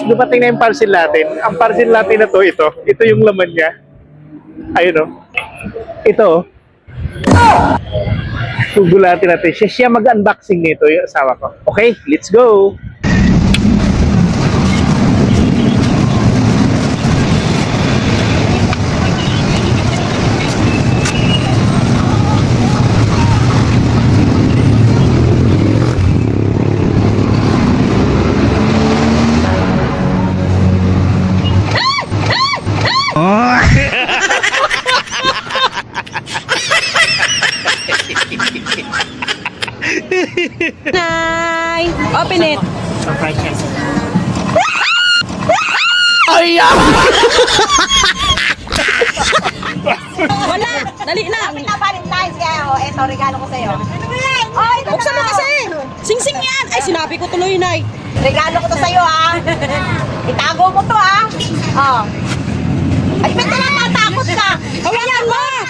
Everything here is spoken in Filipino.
guys, dumating na yung parcel natin. Ang parcel natin na to, ito. Ito yung laman niya. Ayun o. Ito o. Gugulatin natin. Siya mag-unboxing nito, yung asawa ko. Okay, let's go! Nay! Open it! Ay! Wala! Dali lang! Kapit na Valentine's kaya oh, eto regalo ko sa'yo. Oh, ito Buksan mo kasi! Sing-sing yan! Ay, sinabi ko tuloy, Nay! regalo ko to sa'yo ha. Itago mo to ha. Oh. Ay, ba't na natakot ka? Hawakan mo!